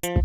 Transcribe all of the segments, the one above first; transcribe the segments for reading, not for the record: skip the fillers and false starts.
Howdy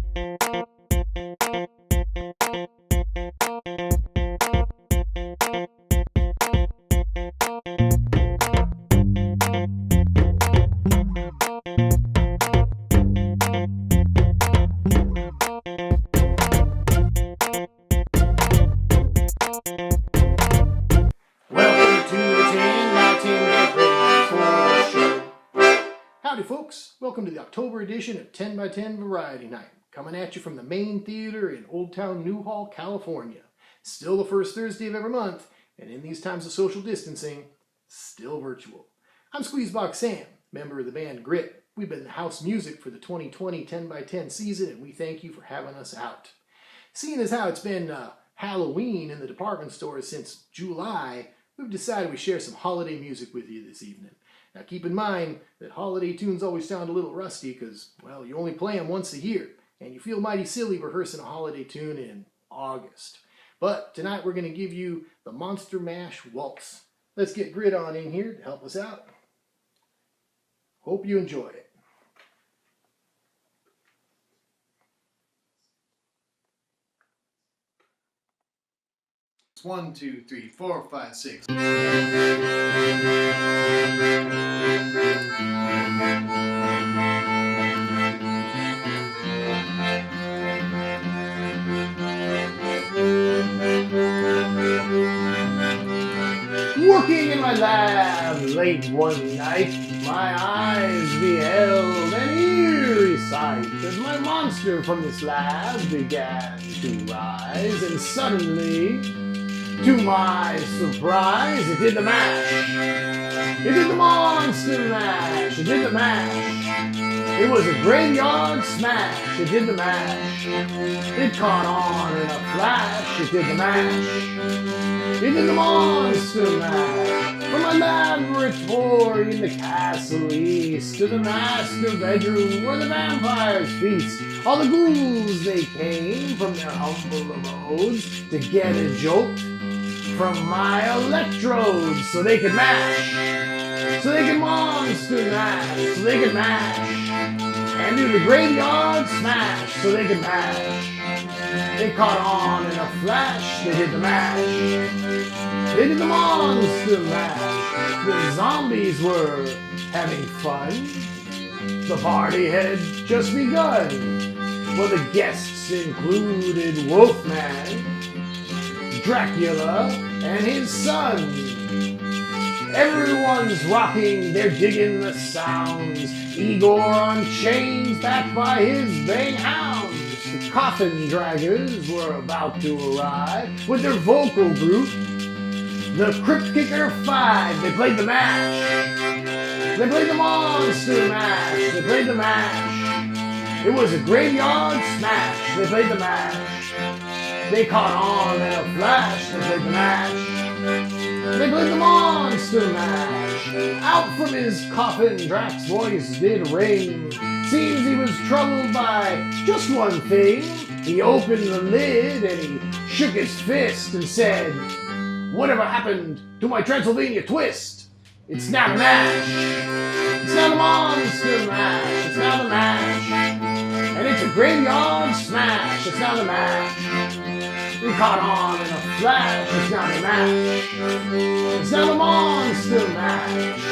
folks, welcome to the October edition of 10 by 10 Variety Night, coming at you from the main theater in Old Town Newhall, California. Still the first Thursday of every month, and in these times of social distancing, still virtual. I'm Squeezebox Sam, member of the band Grit. We've been the house music for the 2020 10 by 10 season, and we thank you for having us out. Seeing as how it's been Halloween in the department stores since July, we've decided we share some holiday music with you this evening. Now keep in mind that holiday tunes always sound a little rusty because, well, you only play them once a year, and you feel mighty silly rehearsing a holiday tune in August. But tonight we're going to give you the Monster Mash Waltz. Let's get Grit on in here to help us out. Hope you enjoy it. 1, 2, 3, 4, 5, 6. Working in my lab late one night, my eyes beheld an eerie sight as my monster from the slab began to rise, and suddenly, to my surprise, it did the mash. It did the monster mash. It did the mash. It was a graveyard smash. It did the mash. It caught on in a flash. It did the mash. It did the monster mash. From my laboratory in the castle east to the master bedroom where the vampires feast, all the ghouls they came from their humble abodes to get a jolt from my electrodes so they could mash, so they could monster mash, so they could mash, and do the graveyard smash so they could mash. They caught on in a flash, they did the mash, they did the monster mash. The zombies were having fun, the party had just begun. Well, the guests included Wolfman, Dracula, and his son. Everyone's rocking, they're digging the sounds. Igor on chains, backed by his baying hounds. The coffin draggers were about to arrive with their vocal group, the Crypt Kicker 5. They played the mash. They played the monster mash. They played the mash. It was a graveyard smash. They played the mash. They caught on in a flash, they played the mash. They played the monster mash. Out from his coffin, Drax's voice did ring. Seems he was troubled by just one thing. He opened the lid and he shook his fist and said, "Whatever happened to my Transylvania twist? It's now the mash. It's now the monster mash. It's now the mash. And it's a graveyard smash. It's now the mash. We caught on in a flash. It's now the mash. It's now the monster mash."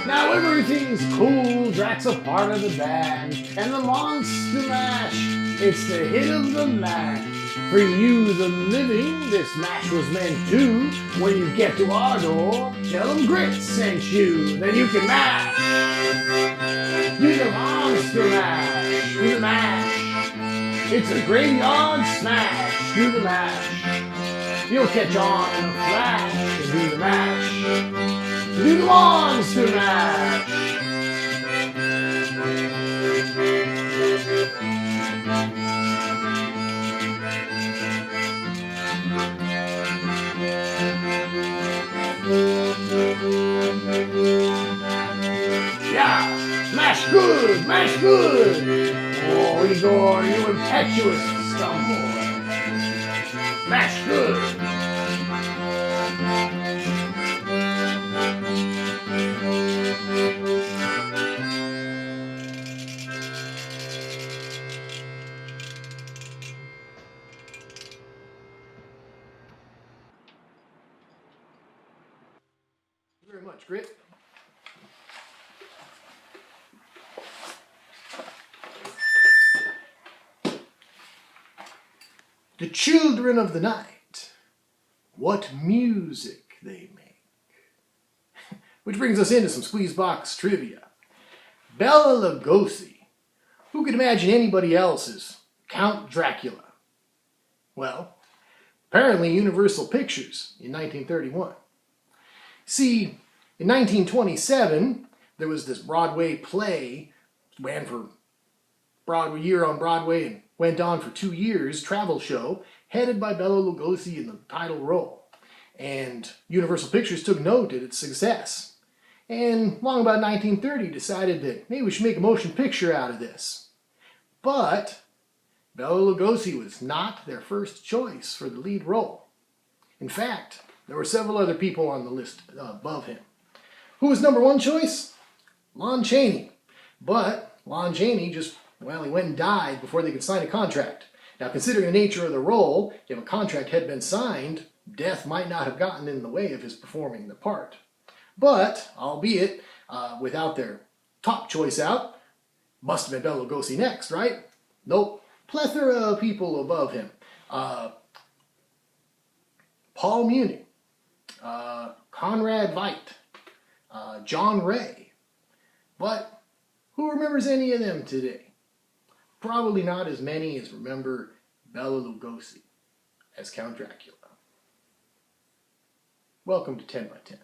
Now everything's cool, Drax a part of the band, and the monster mash, it's the hit of the land. For you, the living, this mash was meant to. When you get to our door, tell them Grit sent you, then you can mash. Do the monster mash, do the mash. It's a graveyard smash, do the mash. You'll catch on in a flash, and do the mash. Do the monster mash. Yeah, mash good, Oh, Igor, you impetuous scum boy. Smash good. Thank you very much, Grit. The children of the night, what music they make. Which brings us into some Squeezebox trivia. Bela Lugosi. Who could imagine anybody else as Count Dracula? Well, apparently Universal Pictures in 1931. See, in 1927, there was this Broadway play, ran for Broadway year on Broadway and went on for 2 years, travel show, headed by Bela Lugosi in the title role. And Universal Pictures took note of its success. And long about 1930 decided that maybe we should make a motion picture out of this. But Bela Lugosi was not their first choice for the lead role. In fact, there were several other people on the list above him. Who was number one choice? Lon Chaney. But Lon Chaney he went and died before they could sign a contract. Now, considering the nature of the role, if a contract had been signed, death might not have gotten in the way of his performing the part. But, albeit, without their top choice out, must have been Bela Lugosi next, right? Nope. Plethora of people above him. Paul Muni, Conrad Veidt, John Ray. But who remembers any of them today? Probably not as many as remember Bela Lugosi as Count Dracula. Welcome to 10 by 10.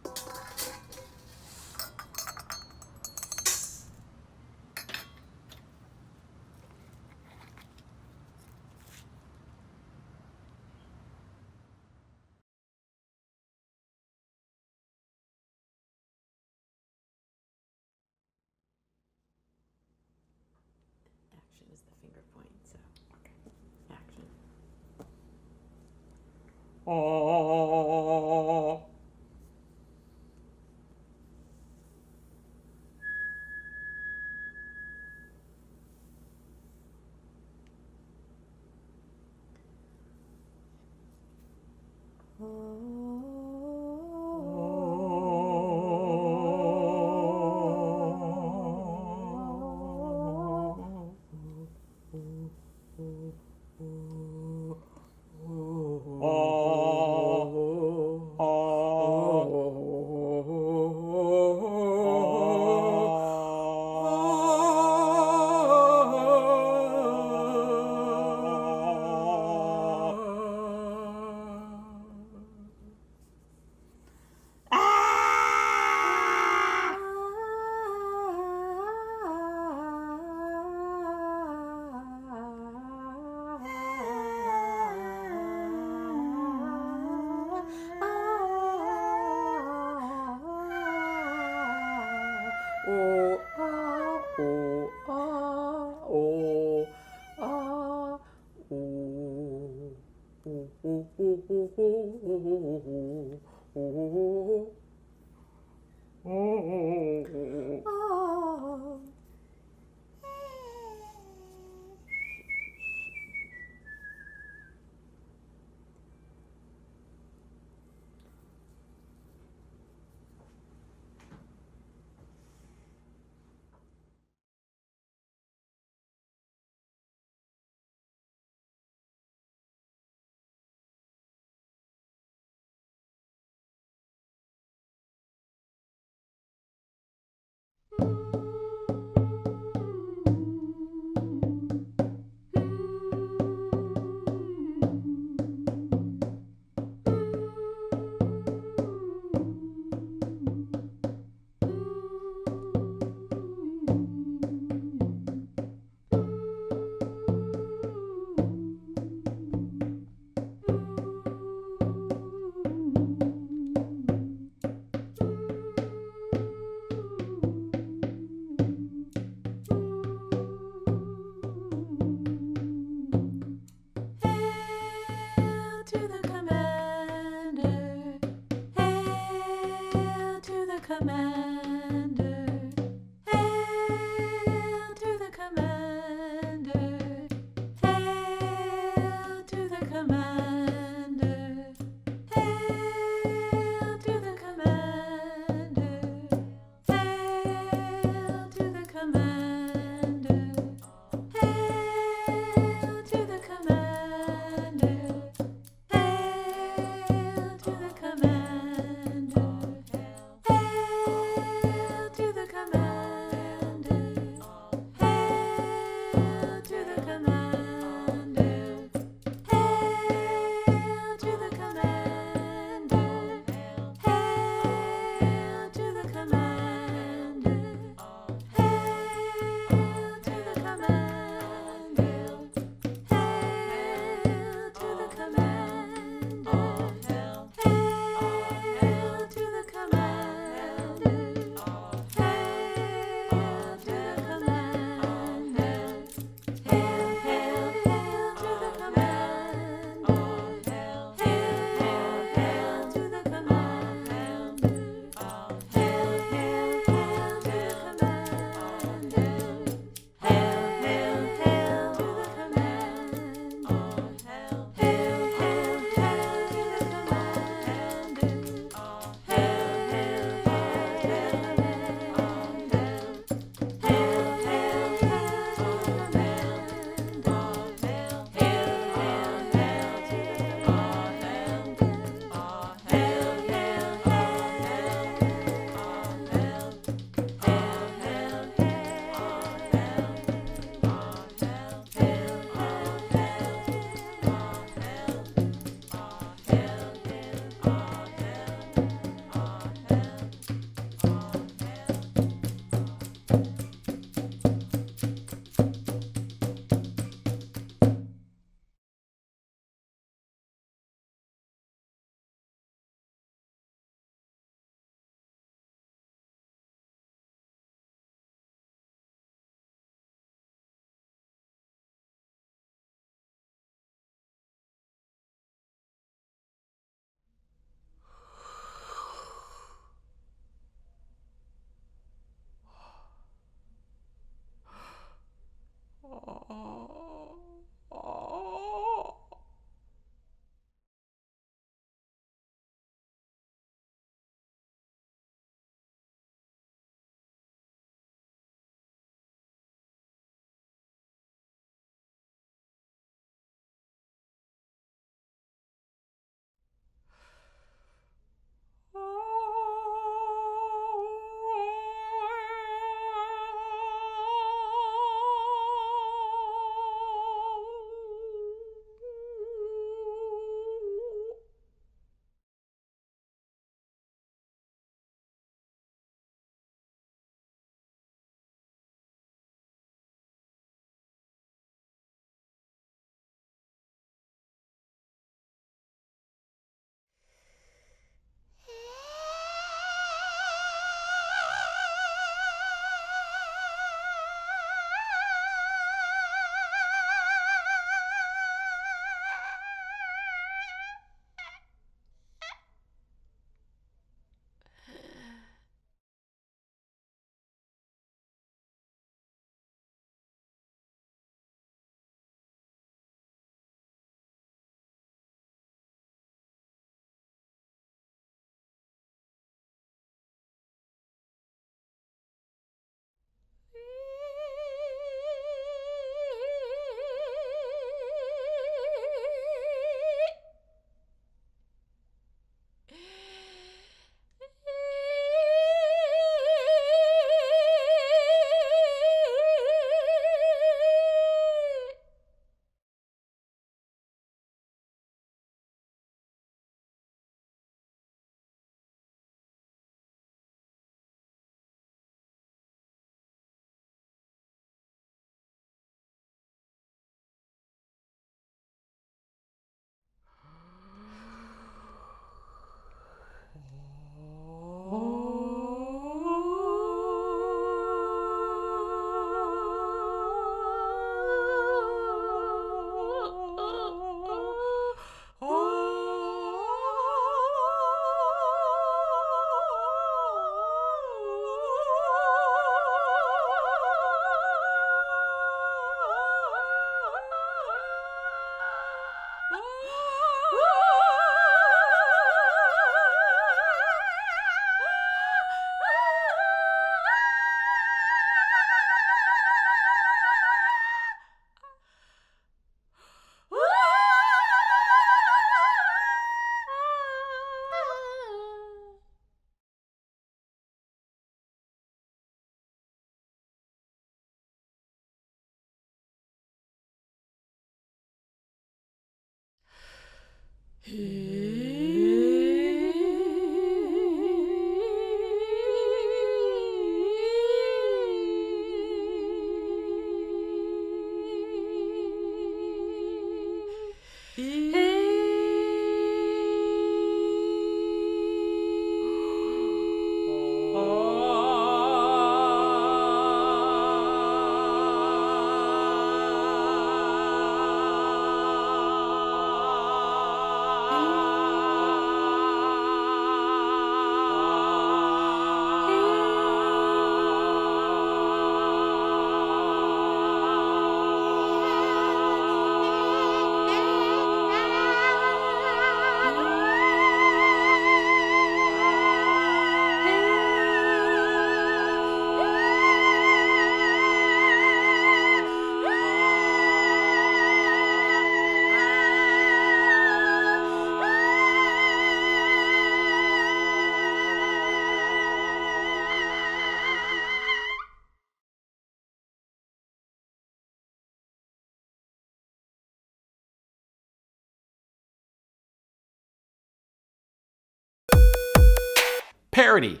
Parody.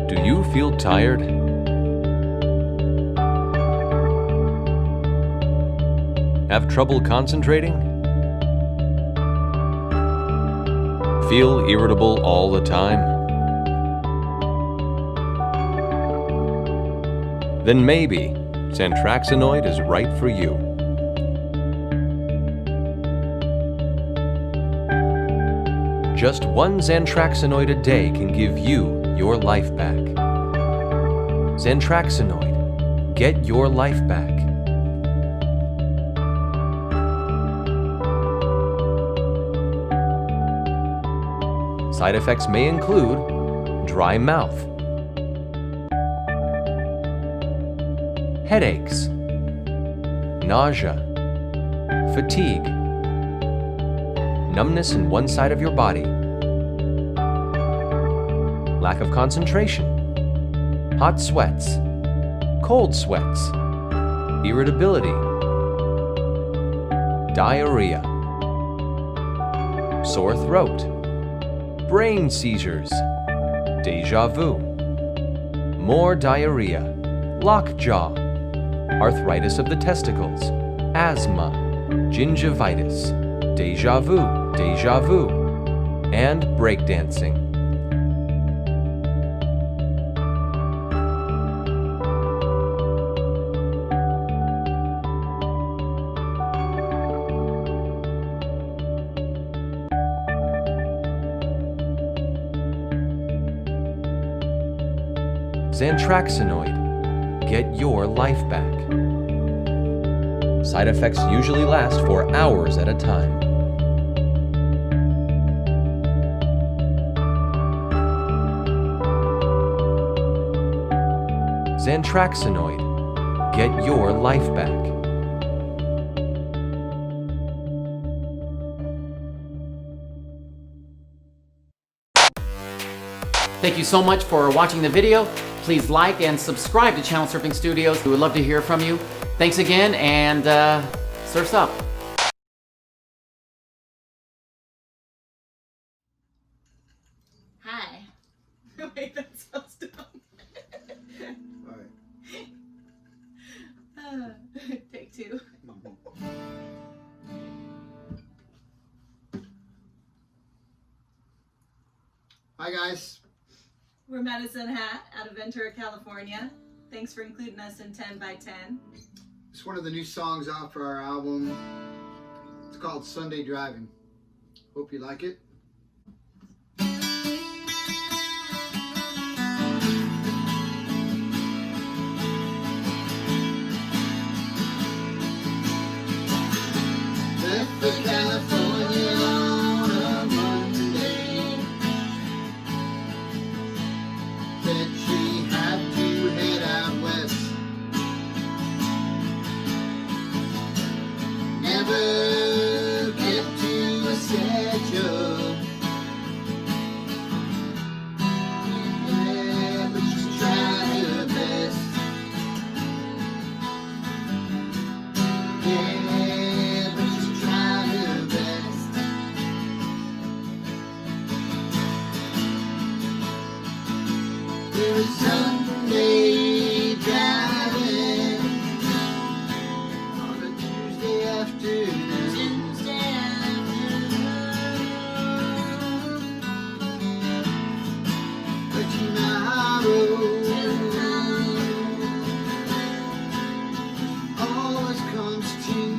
Do you feel tired? Have trouble concentrating? Feel irritable all the time? Then maybe Zantraxinoid is right for you. Just one Zantraxinoid a day can give you your life back. Zantraxinoid, get your life back. Side effects may include dry mouth, headaches, nausea, fatigue, numbness in one side of your body, lack of concentration, hot sweats, cold sweats, irritability, diarrhea, sore throat, brain seizures, deja vu, more diarrhea, lockjaw, arthritis of the testicles, asthma, gingivitis, deja vu, and breakdancing. Zantraxinoid, get your life back. Side effects usually last for hours at a time. Zantraxinoid, get your life back. Thank you so much for watching the video. Please like and subscribe to Channel Surfing Studios. We would love to hear from you. Thanks again, and surf's up. Hi. Wait, that sounds dumb. Alright. Take two. Hi guys. We're Medicine Hat out of Ventura, California. Thanks for including us in 10 by 10. It's one of the new songs out for our album. It's called Sunday Driving. Hope you like it. Left for California on a Monday. Said she had to head out west. Never get to a schedule. Yeah, but she's trying her best. Yeah, but she's trying her best. It was Sunday driving on a Tuesday afternoon. But tomorrow always comes too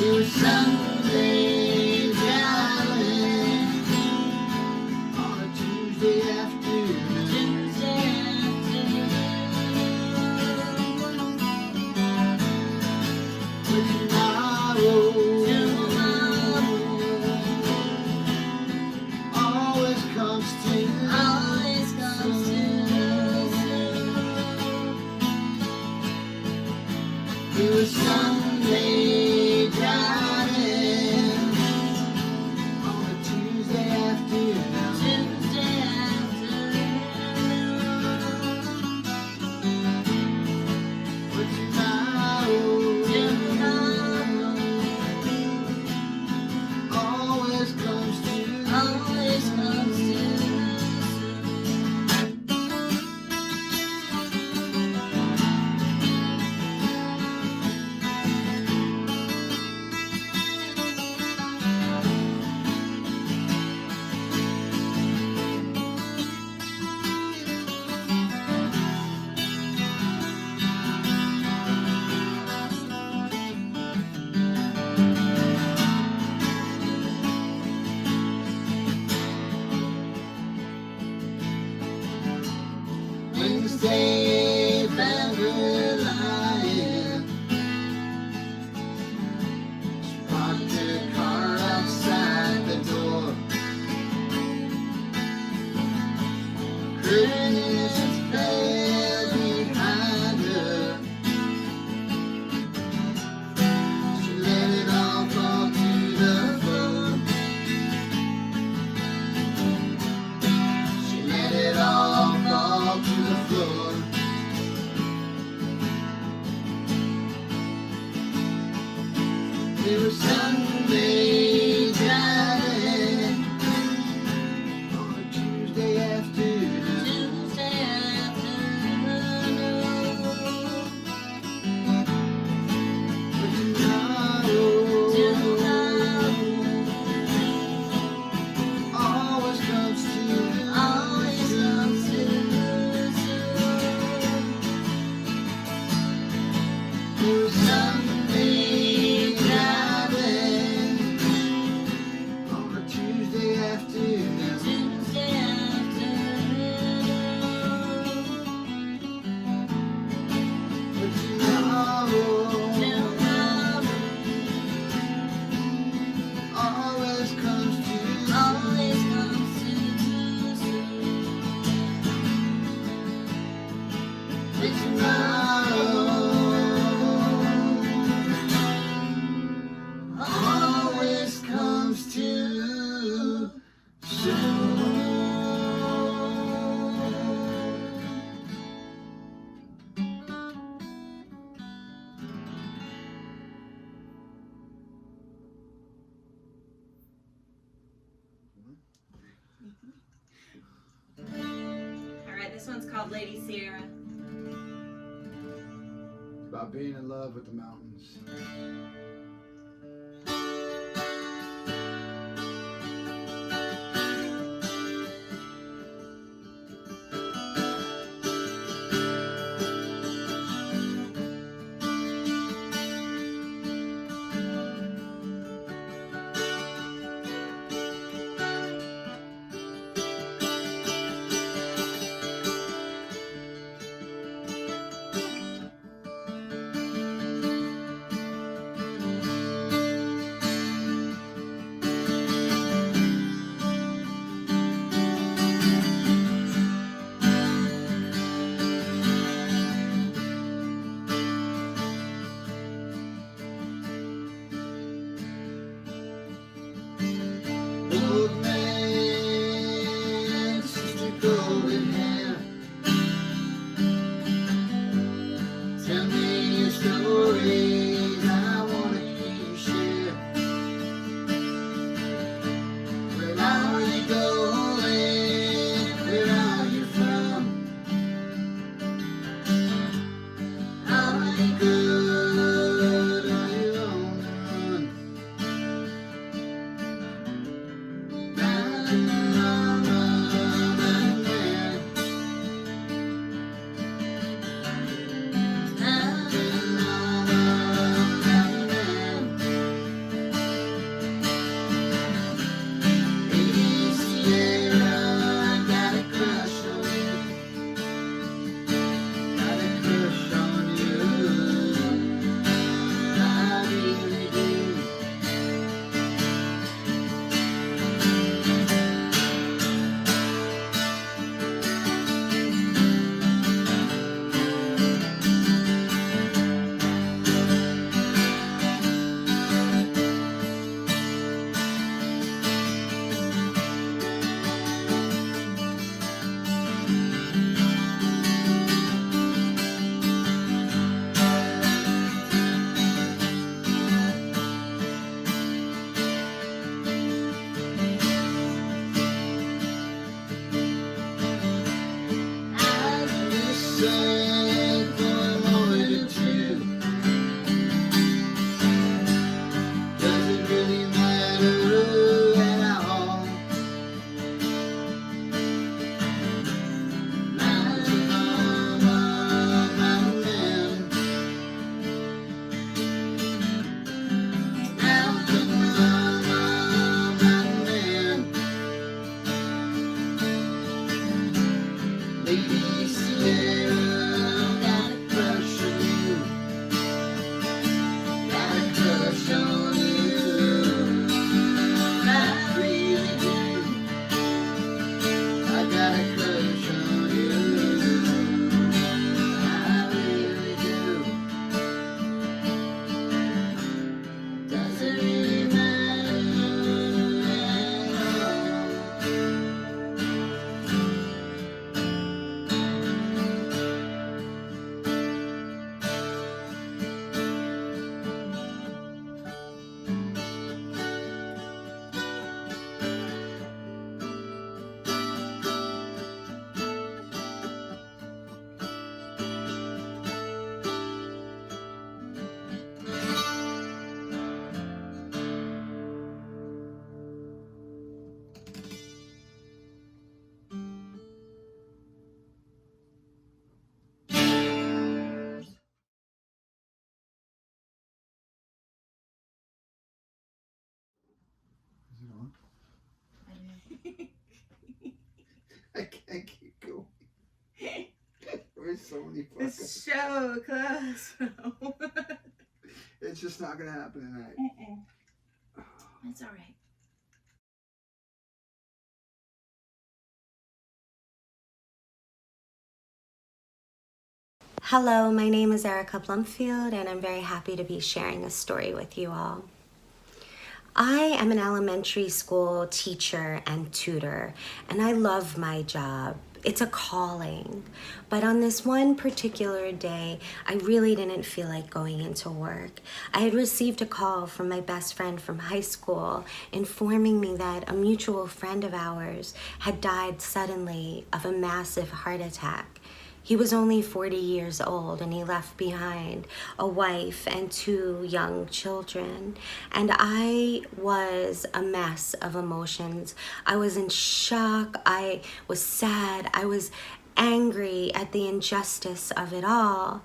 It was Sunday driving on a Tuesday afternoon. But tomorrow always comes too soon. It was Sunday driving on a Tuesday afternoon. But tomorrow always comes too Wednesday, found her lying. She parked her car outside the door. Curtains fell behind her. She let it all fall to the floor. She let it all fall to the floor. It was Sunday driving on a Tuesday afternoon. But tomorrow always comes too soon. It was Sunday driving on a Tuesday afternoon. But tomorrow always comes too soon. But tomorrow always comes too soon. All right, this one's called Lady Sierra. About being in love with the mountains. There's so many fucking... It's so close. It's just not gonna happen tonight. It's all right. Hello, my name is Erica Blumfield, and I'm very happy to be sharing a story with you all. I am an elementary school teacher and tutor, and I love my job. It's a calling. But on this one particular day, I really didn't feel like going into work. I had received a call from my best friend from high school informing me that a mutual friend of ours had died suddenly of a massive heart attack. He was only 40 years old, and he left behind a wife and 2 young children. And I was a mess of emotions. I was in shock. I was sad. I was angry at the injustice of it all.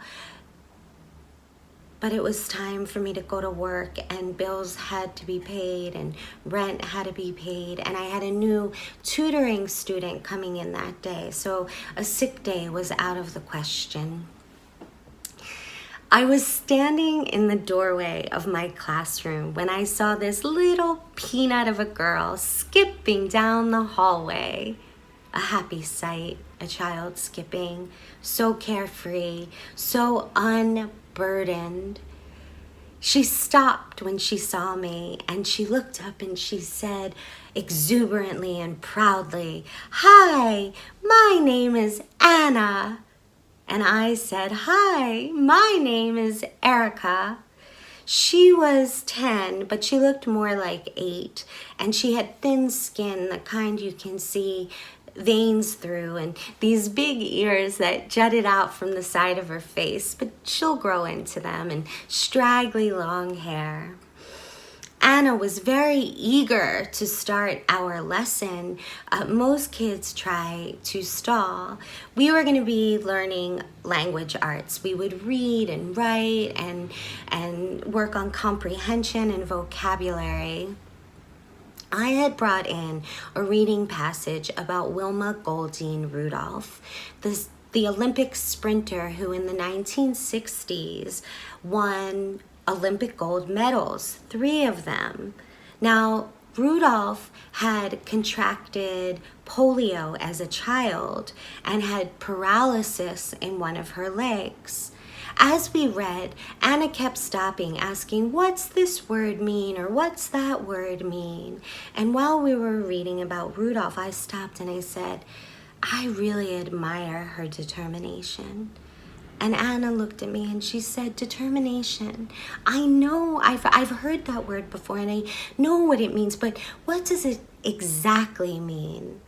But it was time for me to go to work, and bills had to be paid, and rent had to be paid, and I had a new tutoring student coming in that day, so a sick day was out of the question. I was standing in the doorway of my classroom when I saw this little peanut of a girl skipping down the hallway. A happy sight, a child skipping, so carefree, so unburdened. She stopped when she saw me, and she looked up and she said exuberantly and proudly, "Hi, my name is Anna." And I said, "Hi, my name is Erica." She was 10, but she looked more like 8, and she had thin skin, the kind you can see veins through, and these big ears that jutted out from the side of her face, but she'll grow into them, and straggly long hair. Anna was very eager to start our lesson. Most kids try to stall. We were going to be learning language arts. We would read and write and work on comprehension and vocabulary. I had brought in a reading passage about Wilma Goldine Rudolph, the Olympic sprinter who in the 1960s won Olympic gold medals, 3 of them. Now, Rudolph had contracted polio as a child and had paralysis in one of her legs. As we read, Anna kept stopping, asking, "What's this word mean?" or "What's that word mean?" And while we were reading about Rudolph, I stopped and I said, "I really admire her determination." And Anna looked at me and she said, "Determination. I know, I've heard that word before and I know what it means, but what does it exactly mean?"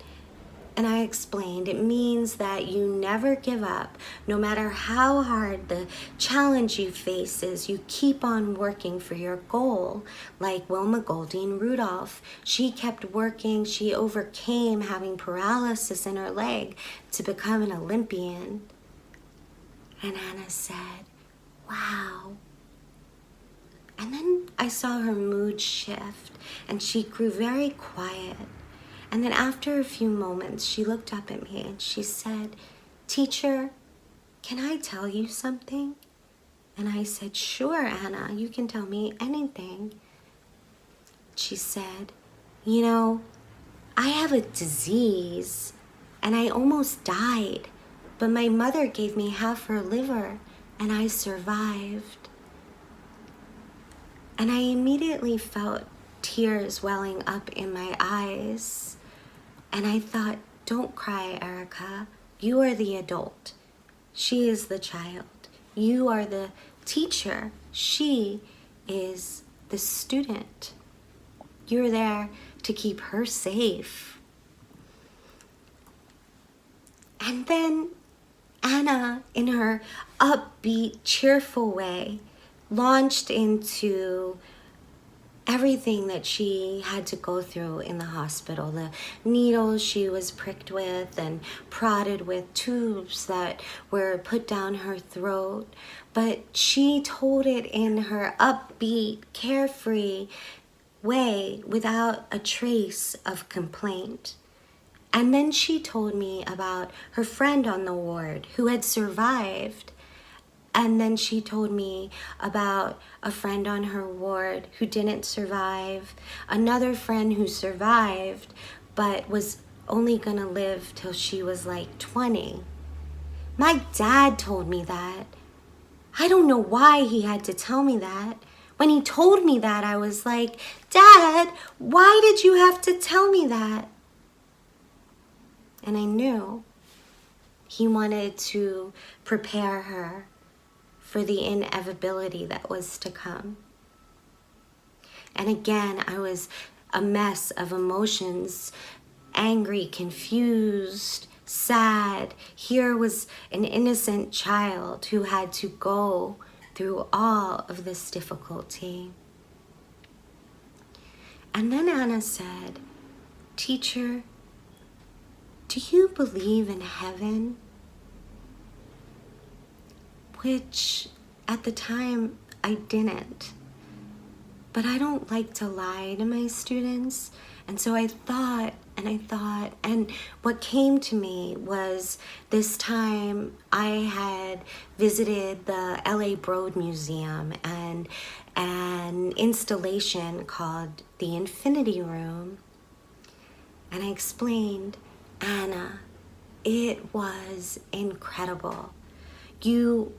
And I explained, it means that you never give up. No matter how hard the challenge you face is, you keep on working for your goal. Like Wilma Goldine Rudolph, she kept working. She overcame having paralysis in her leg to become an Olympian. And Anna said, "Wow." And then I saw her mood shift and she grew very quiet. And then after a few moments, she looked up at me and she said, "Teacher, can I tell you something?" And I said, "Sure, Anna, you can tell me anything." She said, "You know, I have a disease and I almost died, but my mother gave me half her liver and I survived." And I immediately felt tears welling up in my eyes. And I thought, don't cry, Erica. You are the adult. She is the child. You are the teacher. She is the student. You're there to keep her safe. And then Anna, in her upbeat, cheerful way, launched into everything that she had to go through in the hospital, the needles she was pricked with and prodded with, tubes that were put down her throat. But she told it in her upbeat, carefree way without a trace of complaint. And then she told me about her friend on the ward who had survived. And then she told me about a friend on her ward who didn't survive, another friend who survived, but was only gonna live till she was like 20. My dad told me that. I don't know why he had to tell me that. When he told me that, I was like, Dad, why did you have to tell me that? And I knew he wanted to prepare her for the inevitability that was to come. And again, I was a mess of emotions, angry, confused, sad. Here was an innocent child who had to go through all of this difficulty. And then Anna said, Teacher, do you believe in heaven? Which at the time I didn't. But I don't like to lie to my students. And so I thought, and what came to me was this time I had visited the LA Broad Museum and an installation called the Infinity Room. And I explained, Anna, it was incredible. You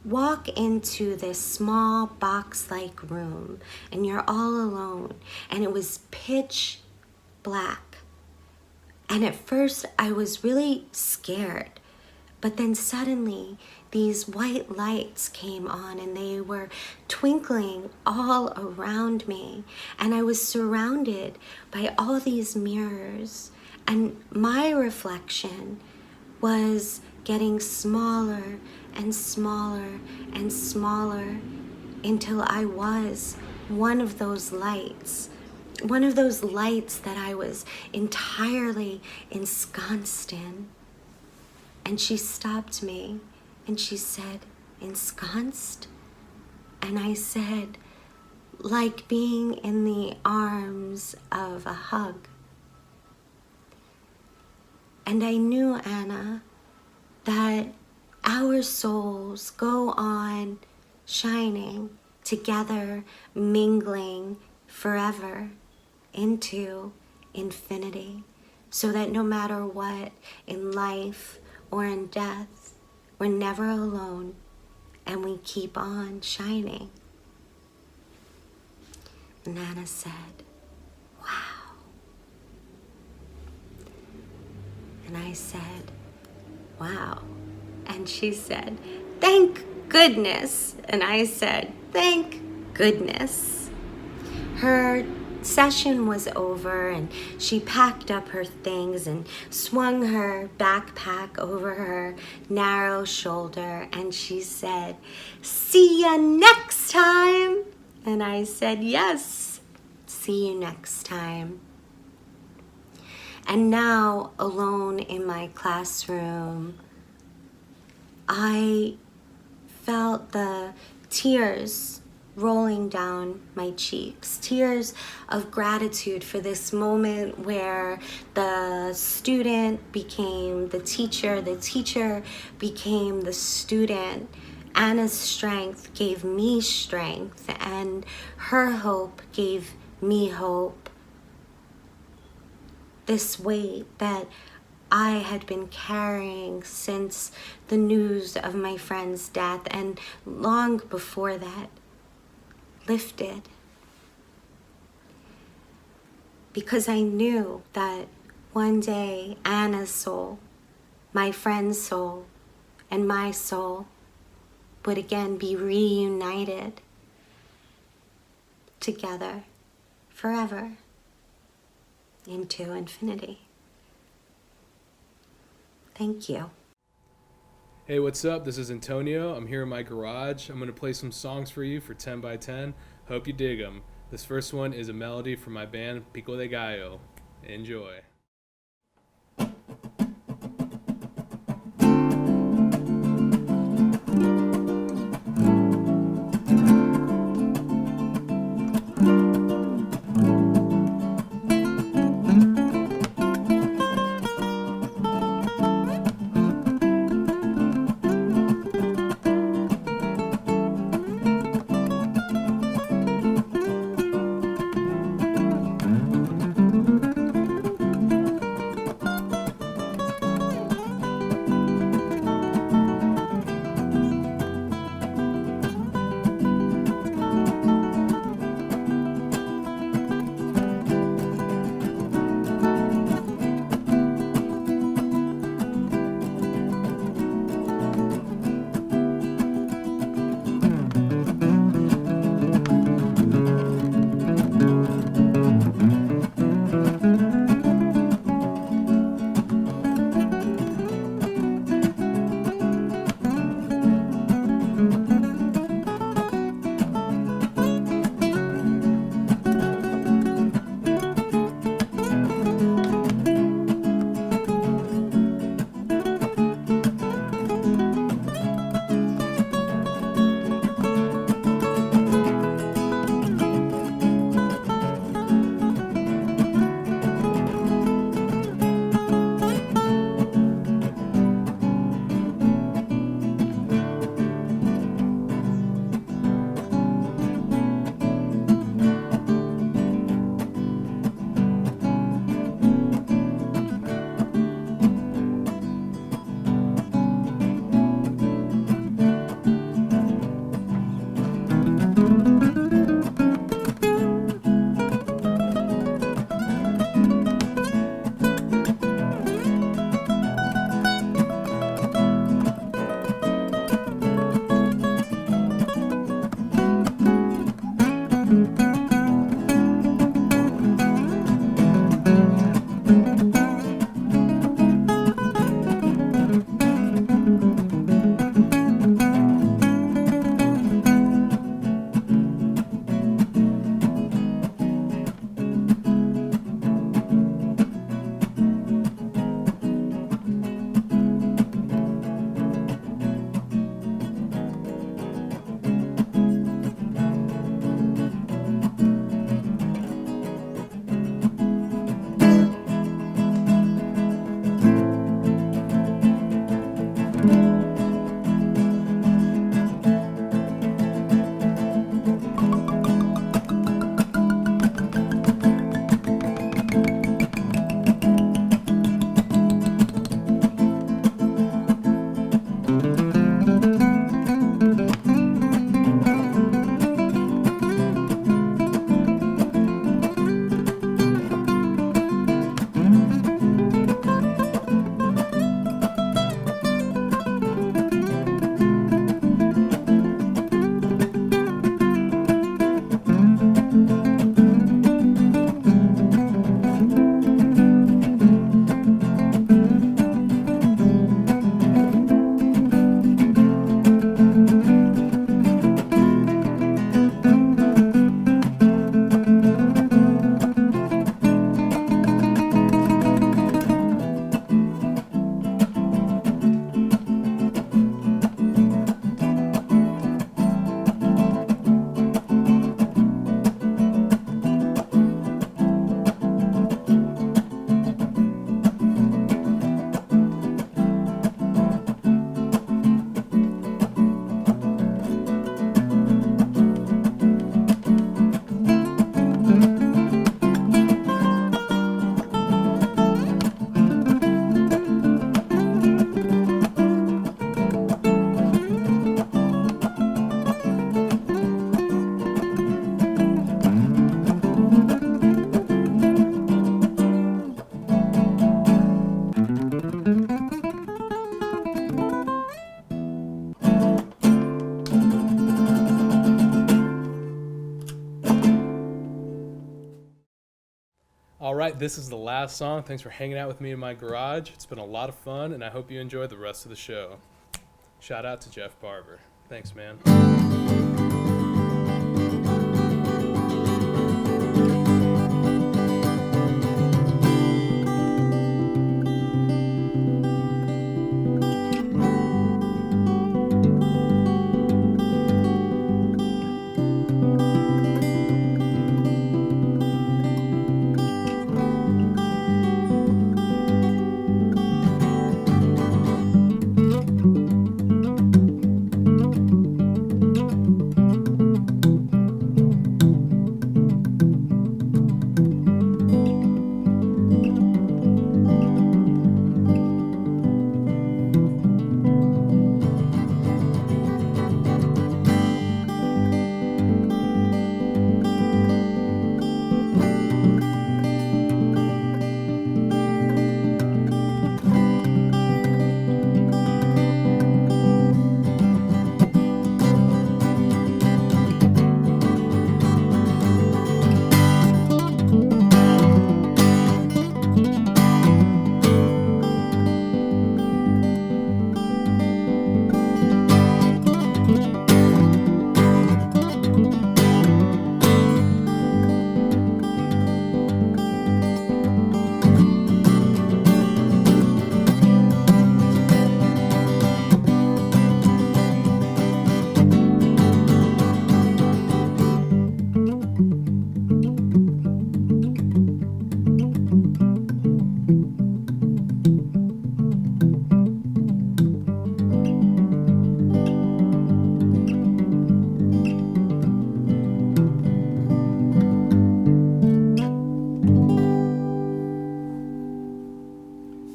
walk into this small box-like room and you're all alone, and it was pitch black. And at first I was really scared, but then suddenly these white lights came on and they were twinkling all around me, and I was surrounded by all these mirrors, and my reflection was getting smaller and smaller and smaller until I was one of those lights that I was entirely ensconced in. And she stopped me and she said, ensconced? And I said, like being in the arms of a hug. And I knew, Anna, that our souls go on shining together, mingling forever into infinity, so that no matter what in life or in death, we're never alone and we keep on shining. And Anna said, wow. And I said, wow. And she said, thank goodness. And I said, thank goodness. Her session was over and she packed up her things and swung her backpack over her narrow shoulder, and she said, see ya next time. And I said, yes, see you next time. And now, alone in my classroom, I felt the tears rolling down my cheeks, tears of gratitude for this moment where the student became the teacher became the student. Anna's strength gave me strength, and her hope gave me hope. This weight that I had been carrying since the news of my friend's death, and long before that, lifted. Because I knew that one day Anna's soul, my friend's soul, and my soul would again be reunited together forever into infinity. Thank you. Hey, what's up? This is Antonio. I'm here in my garage. I'm going to play some songs for you for 10 by 10. Hope you dig them. This first one is a melody from my band Pico de Gallo. Enjoy. All right, this is the last song. Thanks for hanging out with me in my garage. It's been a lot of fun, and I hope you enjoy the rest of the show. Shout out to Jeff Barber. Thanks, man.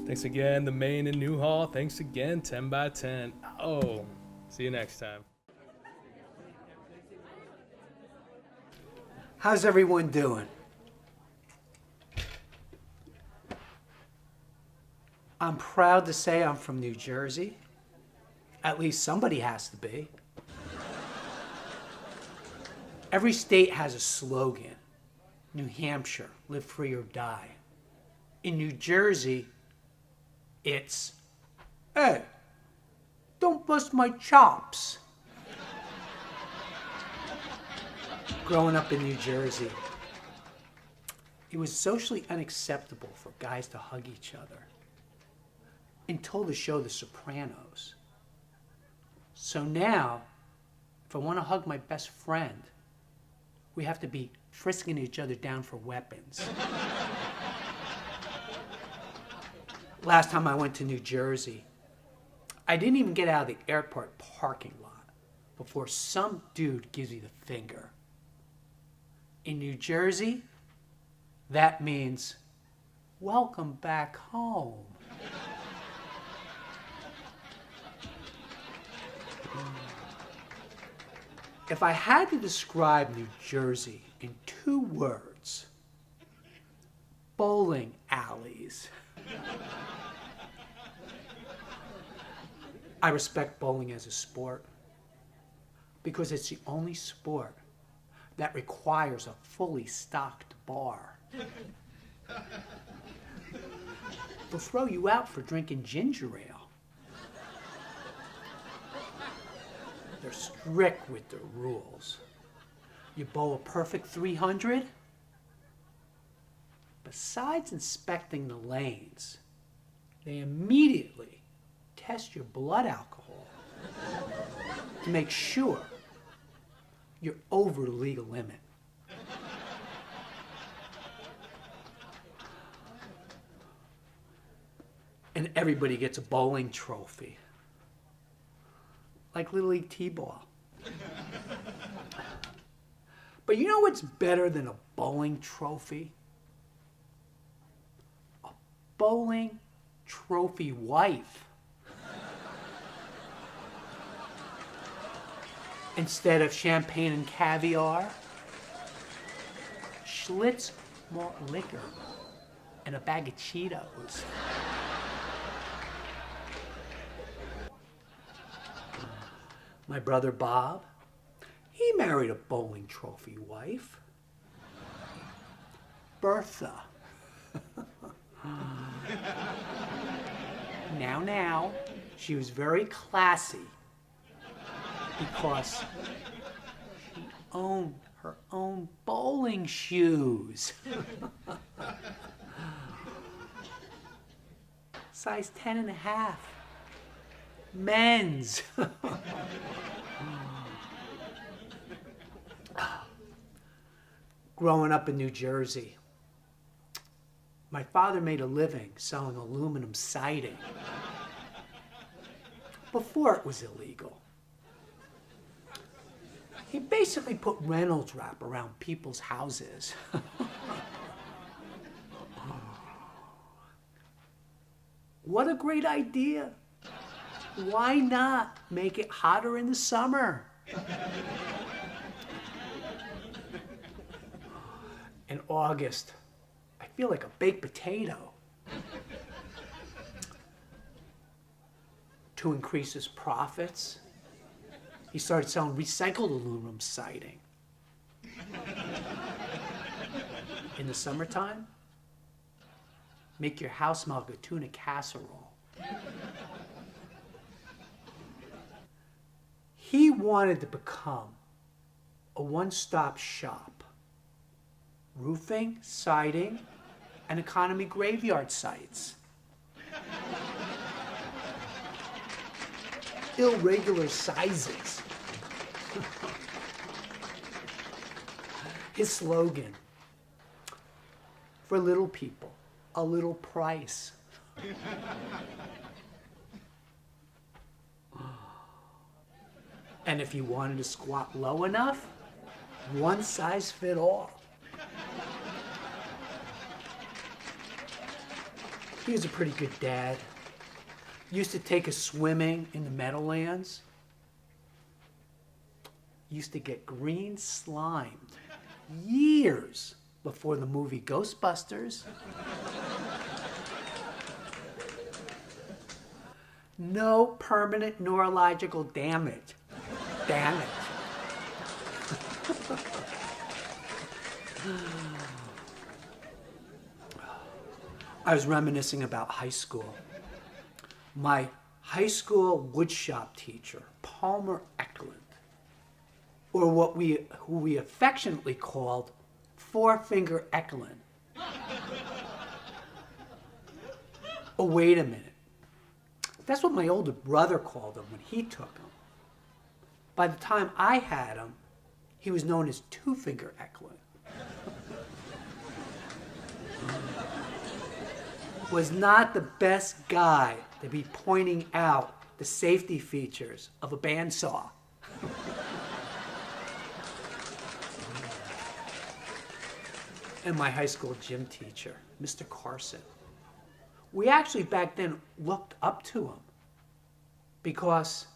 Thanks again, the Maine and Newhall. Thanks again, 10 by 10. Oh, see you next time. How's everyone doing? I'm proud to say I'm from New Jersey. At least somebody has to be. Every state has a slogan. New Hampshire, live free or die. In New Jersey, it's, hey, don't bust my chops. Growing up in New Jersey, it was socially unacceptable for guys to hug each other until the show The Sopranos. So now, if I want to hug my best friend, we have to be frisking each other down for weapons. Last time I went to New Jersey, I didn't even get out of the airport parking lot before some dude gives you the finger. In New Jersey, that means, welcome back home. If I had to describe New Jersey in 2 words, bowling alleys. I respect bowling as a sport because it's the only sport that requires a fully stocked bar. They'll throw you out for drinking ginger ale. They're strict with their rules. You bowl a perfect 300, besides inspecting the lanes, they immediately test your blood alcohol to make sure you're over the legal limit. And everybody gets a bowling trophy, like Little League T-ball. But you know what's better than a bowling trophy? A bowling trophy wife. Instead of champagne and caviar, Schlitz malt liquor and a bag of Cheetos. My brother Bob, he married a bowling trophy wife, Bertha. Now, she was very classy because she owned her own bowling shoes. Size 10.5. Men's. Growing up in New Jersey, my father made a living selling aluminum siding before it was illegal. He basically put Reynolds wrap around people's houses. What a great idea. Why not make it hotter in the summer? In August, I feel like a baked potato. To increase his profits, he started selling recycled aluminum siding. In the summertime, make your house smell like a tuna casserole. He wanted to become a one-stop shop. Roofing, siding, and economy graveyard sites. Irregular sizes. His slogan, for little people, a little price. And if you wanted to squat low enough, one size fit all. He was a pretty good dad. Used to take us swimming in the Meadowlands. Used to get green slimed years before the movie Ghostbusters. No permanent neurological damage. I was reminiscing about high school. My high school woodshop teacher, Palmer Eklund, or who we affectionately called Four-Finger Eklund. Oh, wait a minute. That's what my older brother called him when he took him. By the time I had him, he was known as Two-Finger Eklund. Was not the best guy to be pointing out the safety features of a bandsaw. And my high school gym teacher, Mr. Carson. We actually back then looked up to him because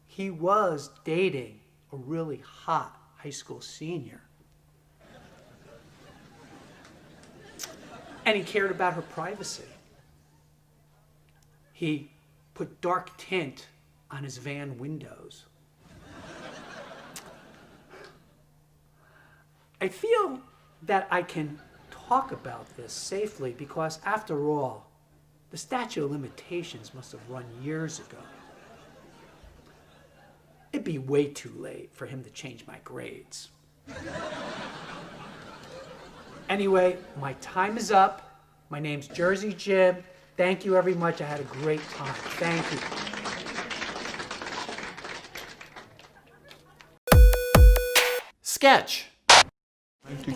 he was dating a really hot high school senior. And he cared about her privacy. He put dark tint on his van windows. I feel that I can talk about this safely because, after all, the statute of limitations must have run years ago. It'd be way too late for him to change my grades. Anyway, my time is up. My name's Jersey Jim. Thank you very much. I had a great time. Thank you. Sketch. That's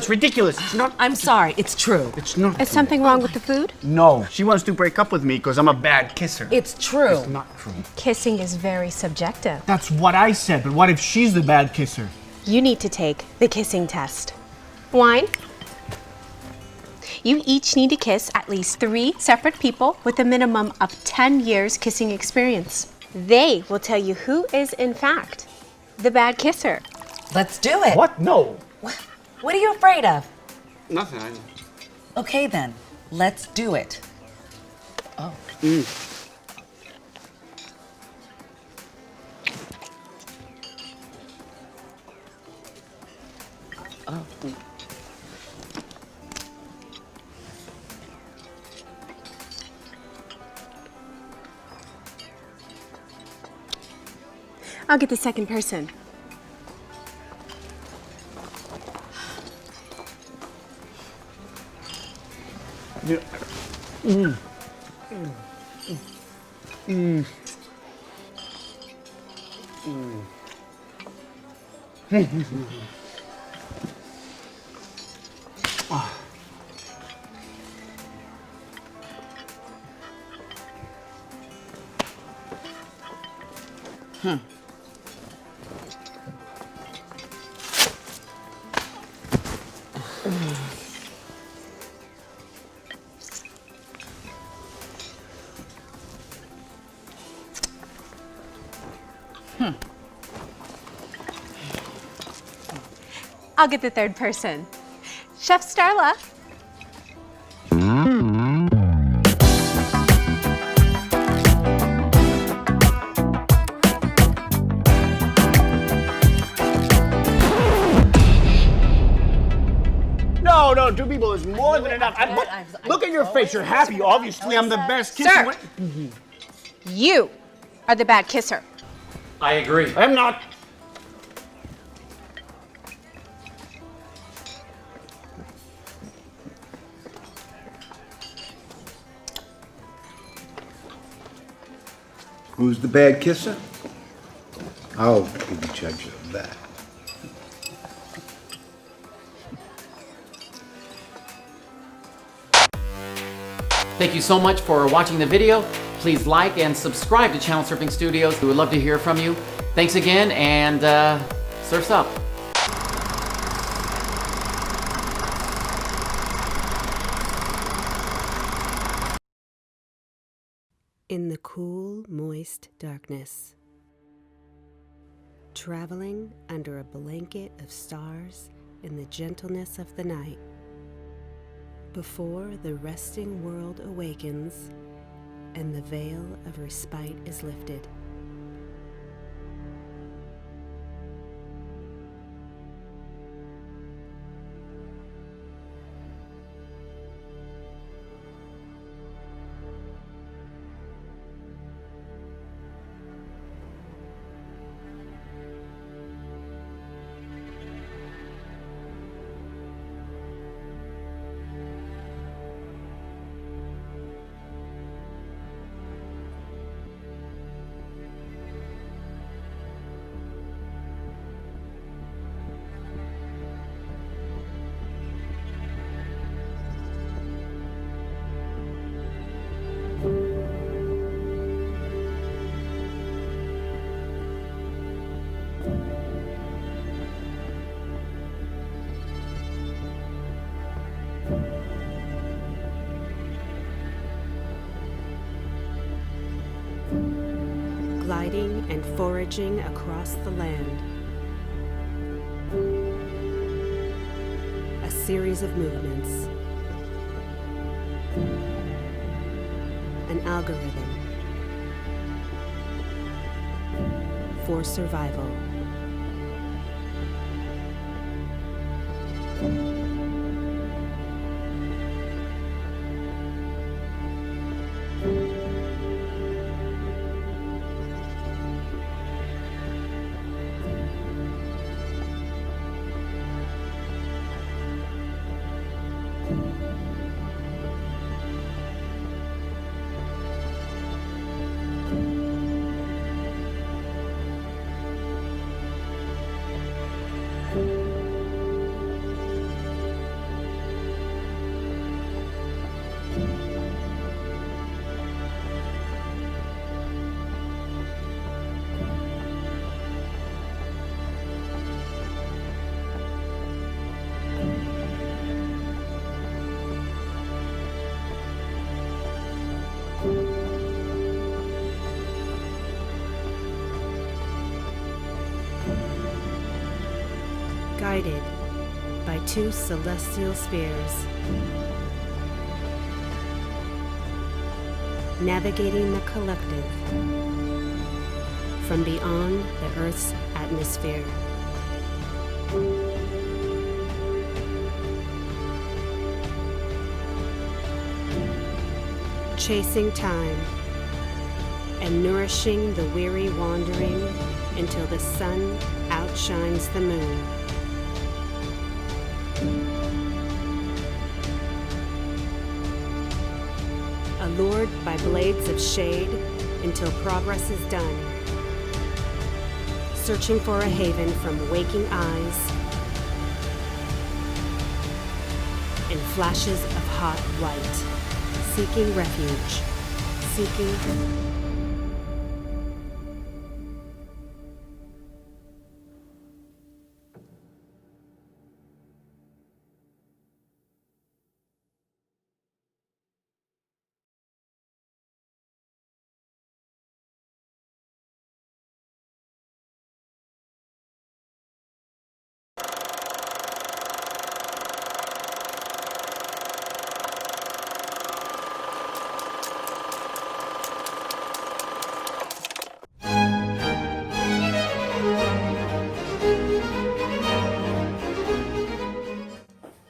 ridiculous. It's not. I'm sorry, it's true. It's not. Is something wrong with the food? No. She wants to break up with me because I'm a bad kisser. It's true. It's not true. Kissing is very subjective. That's what I said, but what if she's the bad kisser? You need to take the kissing test. Wine? You each need to kiss at least 3 separate people with a minimum of 10 years kissing experience. They will tell you who is, in fact, the bad kisser. Let's do it. What? No. What are you afraid of? Nothing. Okay then, let's do it. Oh. Oh. I'll get the second person. Yeah. Mm. Mm. Mm. Mm. Ah. Hmm. I'll get the third person. Chef Starla. No, two people is more than enough. Look at your face. You're happy. Obviously, I'm the best kisser. Sir, you are the bad kisser. I agree. I'm not. Who's the bad kisser? I'll be the judge of that. Thank you so much for watching the video. Please like and subscribe to Channel Surfing Studios. We would love to hear from you. Thanks again, and surf's up. In the cool, moist darkness, traveling under a blanket of stars in the gentleness of the night, before the resting world awakens and the veil of respite is lifted. Gliding and foraging across the land. A series of movements. An algorithm for survival. Guided by two celestial spheres, navigating the collective from beyond the Earth's atmosphere. Chasing time and nourishing the weary wandering until the sun outshines the moon. Allured by blades of shade until progress is done. Searching for a haven from waking eyes and flashes of hot light. Seeking refuge. Seeking...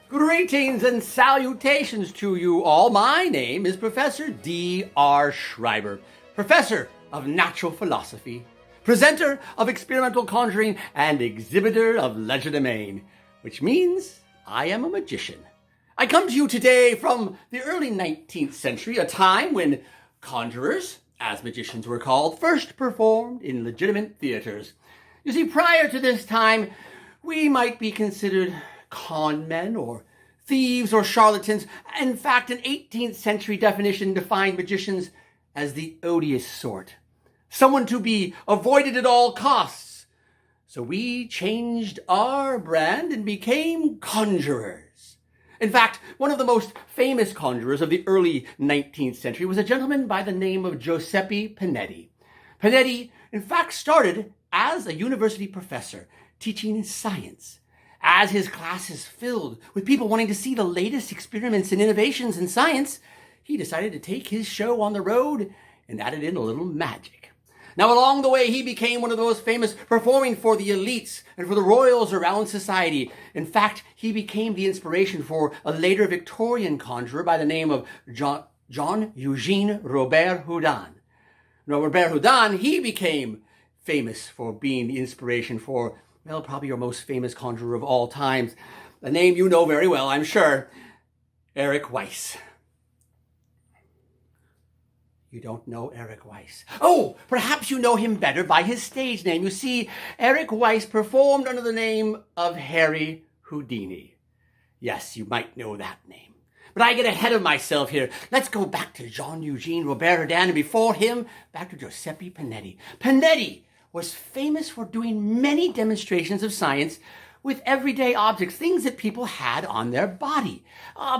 Greetings and salutations to you all. My name is Professor D.R. Schreiber, Professor of Natural Philosophy, presenter of experimental conjuring, and exhibitor of legerdemain, which means I am a magician. I come to you today from the early 19th century, a time when conjurers, as magicians were called, first performed in legitimate theaters. You see, prior to this time, we might be considered con men or thieves or charlatans. In fact, an 18th century definition defined magicians as the odious sort, someone to be avoided at all costs. So we changed our brand and became conjurers. In fact, one of the most famous conjurers of the early 19th century was a gentleman by the name of Giuseppe Panetti. Panetti, in fact, started as a university professor teaching science. As his classes filled with people wanting to see the latest experiments and innovations in science, he decided to take his show on the road and added in a little magic. Now, along the way, he became one of those famous performing for the elites and for the royals around society. In fact, he became the inspiration for a later Victorian conjurer by the name of John Eugene Robert Houdin. Now, Robert Houdin, he became famous for being the inspiration for, well, probably your most famous conjurer of all times. A name you know very well, I'm sure. Eric Weiss. You don't know Eric Weiss. Oh, perhaps you know him better by his stage name. You see, Eric Weiss performed under the name of Harry Houdini. Yes, you might know that name. But I get ahead of myself here. Let's go back to Jean Eugene Robert Houdin, and before him, back to Giuseppe Panetti. Panetti was famous for doing many demonstrations of science with everyday objects, things that people had on their body.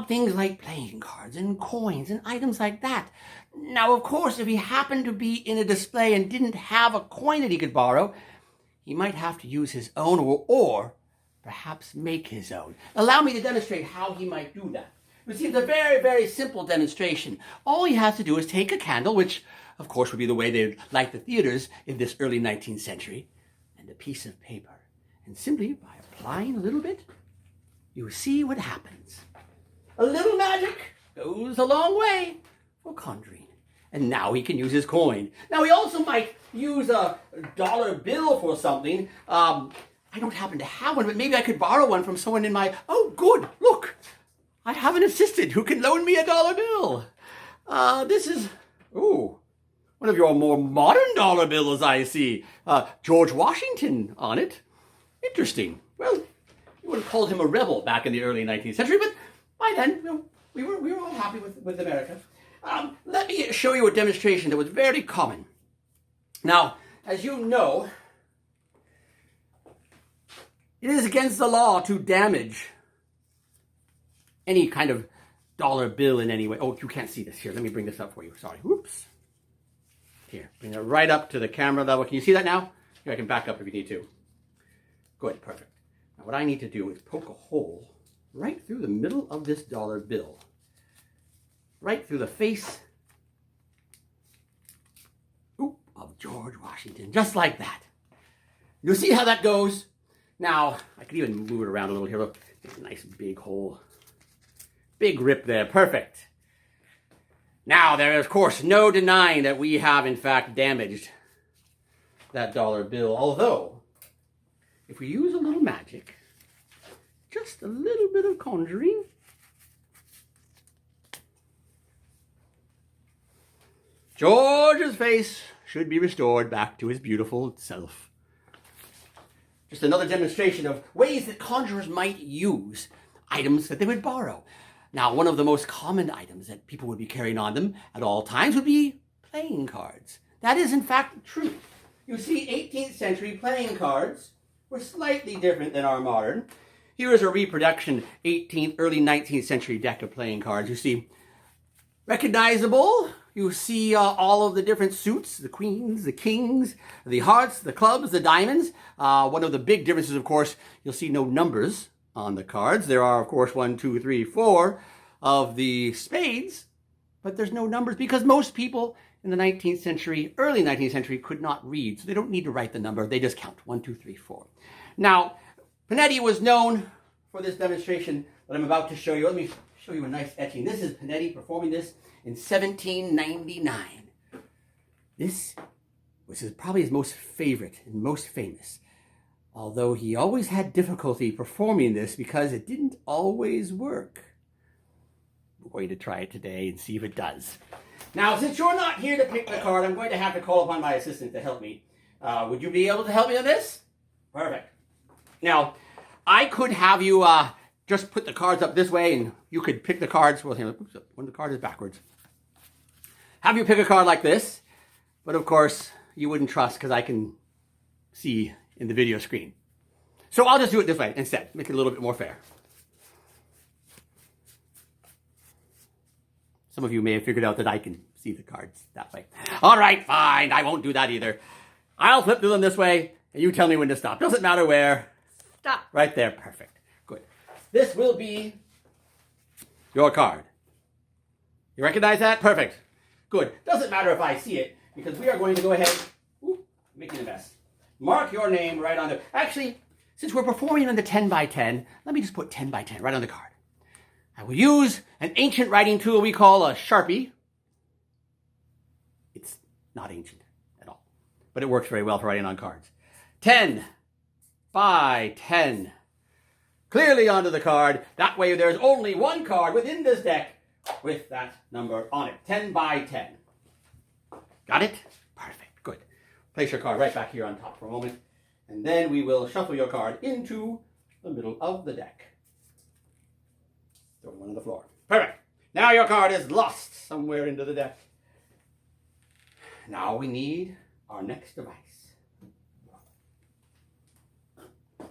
Things like playing cards and coins and items like that. Now, of course, if he happened to be in a display and didn't have a coin that he could borrow, he might have to use his own or perhaps make his own. Allow me to demonstrate how he might do that. You see, it's a very, very simple demonstration. All he has to do is take a candle, which of course would be the way they'd light the theaters in this early 19th century, and a piece of paper. And simply by applying a little bit, you see what happens. A little magic goes a long way for conjuring. And now he can use his coin. Now he also might use a dollar bill for something. I don't happen to have one, but maybe I could borrow one from someone in my... Oh, good, look. I have an assistant who can loan me a dollar bill. This is... Ooh. One of your more modern dollar bills, I see. George Washington on it. Interesting. Well, you would have called him a rebel back in the early 19th century, but by then, we were all happy with America. Let me show you a demonstration that was very common. Now, as you know, it is against the law to damage any kind of dollar bill in any way. Oh, you can't see this. Here, let me bring this up for you. Sorry. Whoops. Here, bring it right up to the camera level. Can you see that now? Here, I can back up if you need to. Good, perfect. Now, what I need to do is poke a hole right through the middle of this dollar bill. Right through the face of George Washington, just like that. You'll see how that goes. Now, I could even move it around a little here. Look, it's a nice big hole. Big rip there, perfect. Now, there is, of course, no denying that we have, in fact, damaged that dollar bill. Although, if we use a little magic, just a little bit of conjuring, George's face should be restored back to his beautiful self. Just another demonstration of ways that conjurers might use items that they would borrow. Now, one of the most common items that people would be carrying on them at all times would be playing cards. That is, in fact, true. You see, 18th century playing cards were slightly different than our modern. Here is a reproduction 18th, early 19th century deck of playing cards. You see, recognizable. You see all of the different suits, the queens, the kings, the hearts, the clubs, the diamonds. One of the big differences, of course, you'll see no numbers on the cards. There are, of course, 1, 2, 3, 4 of the spades, but there's no numbers because most people in the 19th century, early 19th century, could not read, so they don't need to write the number. They just count 1, 2, 3, 4. Now, Panetti was known for this demonstration that I'm about to show you. Let me show you a nice etching. This is Panetti performing this in 1799. This was probably his most favorite and most famous, although he always had difficulty performing this because it didn't always work. We're going to try it today and see if it does. Now, since you're not here to pick the card, I'm going to have to call upon my assistant to help me. Would you be able to help me on this? Perfect. Now, I could have you just put the cards up this way and you could pick the cards. Well, here, oops, when the card is backwards. Have you pick a card like this, but of course, you wouldn't trust because I can see in the video screen. So I'll just do it this way instead, make it a little bit more fair. Some of you may have figured out that I can see the cards that way. All right, fine, I won't do that either. I'll flip through them this way, and you tell me when to stop. Doesn't matter where. Stop. Right there, perfect. Good. This will be your card. You recognize that? Perfect. Good. Doesn't matter if I see it, because we are going to go ahead, making a mess. Mark your name right on there. Actually, since we're performing on the 10 by 10, let me just put 10 by 10 right on the card. I will use an ancient writing tool we call a Sharpie. It's not ancient at all, but it works very well for writing on cards. 10 by 10. Clearly onto the card. That way there's only one card within this deck with that number on it. 10 by 10. Got it? Perfect. Good. Place your card right back here on top for a moment. And then we will shuffle your card into the middle of the deck. Throw one on the floor. Perfect. Now your card is lost somewhere into the deck. Now we need our next device.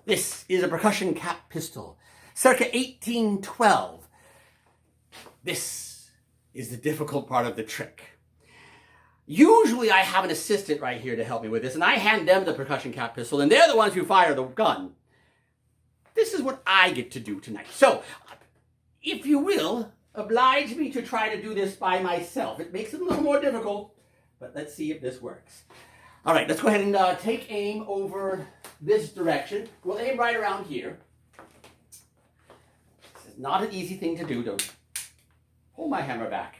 This is a percussion cap pistol, circa 1812. This is the difficult part of the trick. Usually I have an assistant right here to help me with this, and I hand them the percussion cap pistol, and they're the ones who fire the gun. This is what I get to do tonight. So, if you will, oblige me to try to do this by myself. It makes it a little more difficult, but let's see if this works. All right, let's go ahead and take aim over this direction. We'll aim right around here. This is not an easy thing to do. Don't pull my hammer back.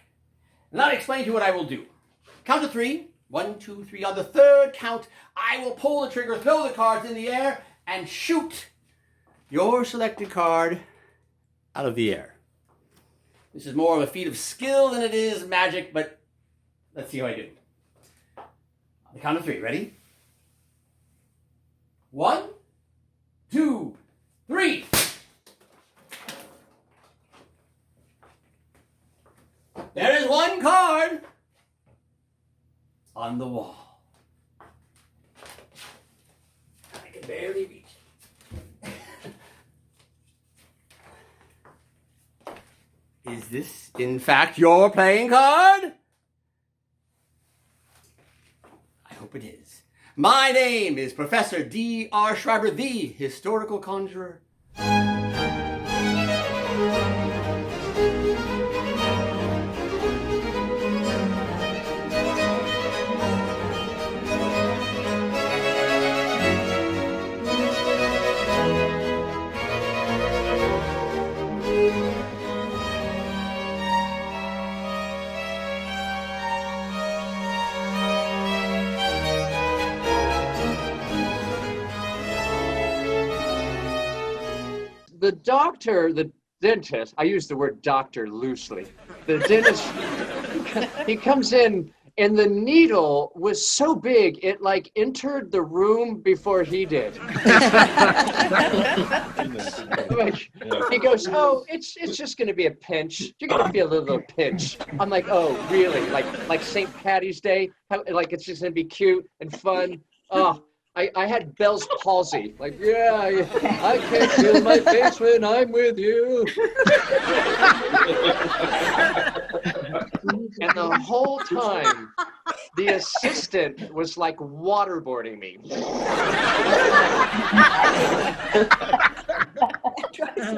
And I'll explain to you what I will do. Count to 3. 1, 2, 3. On the third count, I will pull the trigger, throw the cards in the air, and shoot your selected card out of the air. This is more of a feat of skill than it is magic, but let's see how I do. On the count of 3. Ready? 1, 2, 3. There is one card on the wall. I can barely reach it. Is this, in fact, your playing card? I hope it is. My name is Professor D.R. Schreiber, the historical conjurer. the doctor, the dentist, I use the word doctor loosely. The dentist, he comes in and the needle was so big, it like entered the room before he did. Like, he goes, oh, it's just gonna be a pinch. You're gonna feel a little pinch. I'm like, oh, really? Like St. Patty's Day? Like it's just gonna be cute and fun? Oh, I had Bell's palsy. Like, yeah, I can't feel my face when I'm with you. And the whole time, the assistant was like waterboarding me.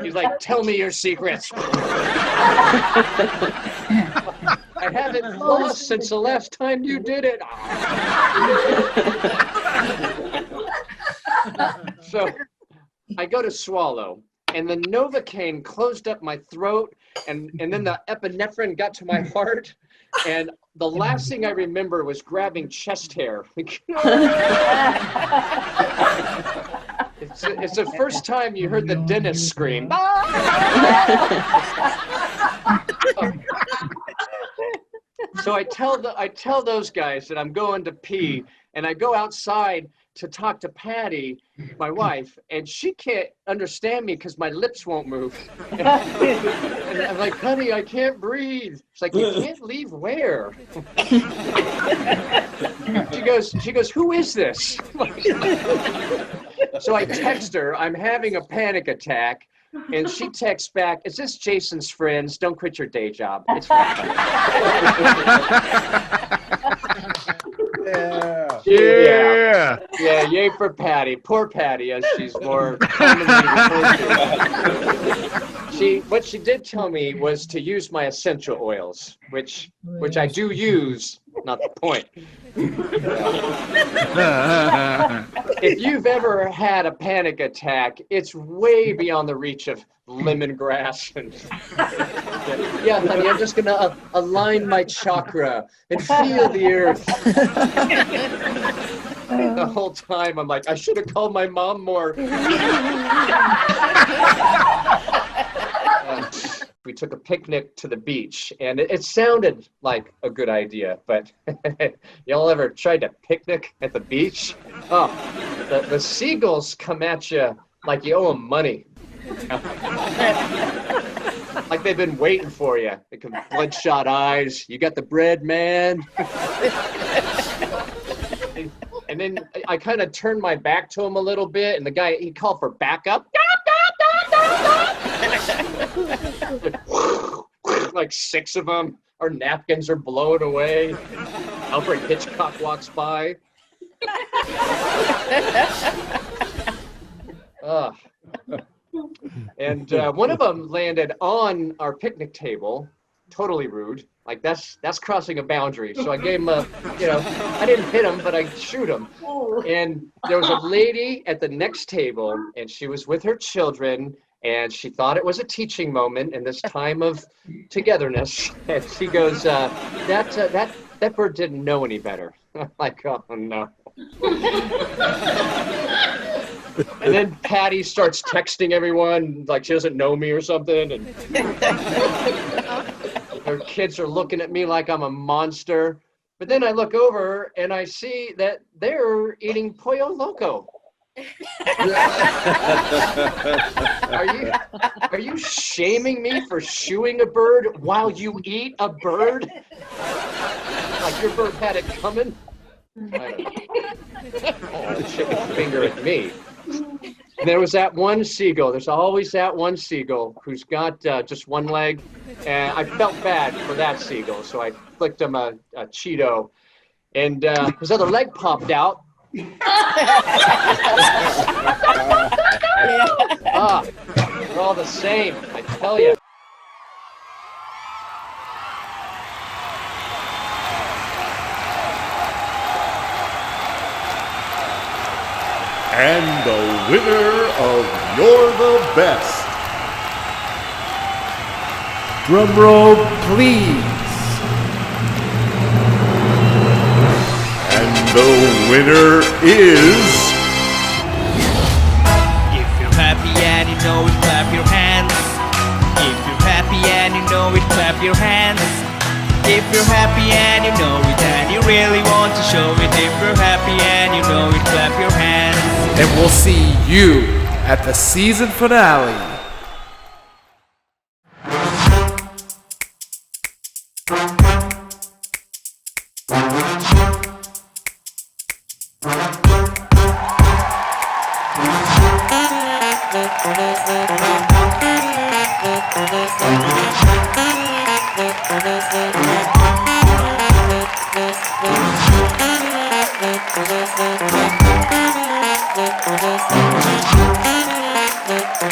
He's like, tell me your secrets. I haven't lost since the last time you did it. So I go to swallow, and the Novocaine closed up my throat, and then the epinephrine got to my heart, and the last thing I remember was grabbing chest hair. It's the first time you heard the dentist scream. So I tell those guys that I'm going to pee, and I go outside to talk to Patty, my wife, and she can't understand me because my lips won't move. And I'm like, honey, I can't breathe. She's like, you can't leave where? She goes, who is this? So I text her, I'm having a panic attack. And she texts back, is this Jason's friends? Don't quit your day job. It's fine. Yeah. Yeah, yay for Patty. Poor Patty, as she's more commonly referred to. What she did tell me was to use my essential oils, which I do use, not the point. If you've ever had a panic attack, it's way beyond the reach of lemongrass. And yeah, honey, I'm just gonna align my chakra and feel the earth. The whole time I'm like, I should have called my mom more. We took a picnic to the beach, and it sounded like a good idea, but y'all ever tried to picnic at the beach? Oh, the seagulls come at you like you owe them money. Like they've been waiting for you. They come bloodshot eyes. You got the bread, man. And then I kind of turned my back to him a little bit, and the guy, he called for backup. Like 6 of them. Our napkins are blown away. Alfred Hitchcock walks by. And one of them landed on our picnic table. Totally rude. Like that's crossing a boundary. So I gave him I didn't hit him, but I shoot him. And there was a lady at the next table, and she was with her children, and she thought it was a teaching moment in this time of togetherness. And she goes, that bird didn't know any better. I'm like, oh no. And then Patty starts texting everyone like she doesn't know me or something, and her kids are looking at me like I'm a monster. But then I look over and I see that they're eating Pollo Loco. Are you shaming me for shooing a bird while you eat a bird? Like your bird had it coming? I don't know. Chicken finger at me. And there was that one seagull. There's always that one seagull who's got just one leg. And I felt bad for that seagull, so I flicked him a Cheeto. And his other leg popped out. They're all the same, I tell you. And the winner of You're the Best. Drum roll, please. And the winner is... If you're happy and you know it, clap your your hands. If you're happy and you know it and you really want to show it. If you're happy and you know it, clap your hands. And we'll see you at the season finale.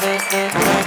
Thank you.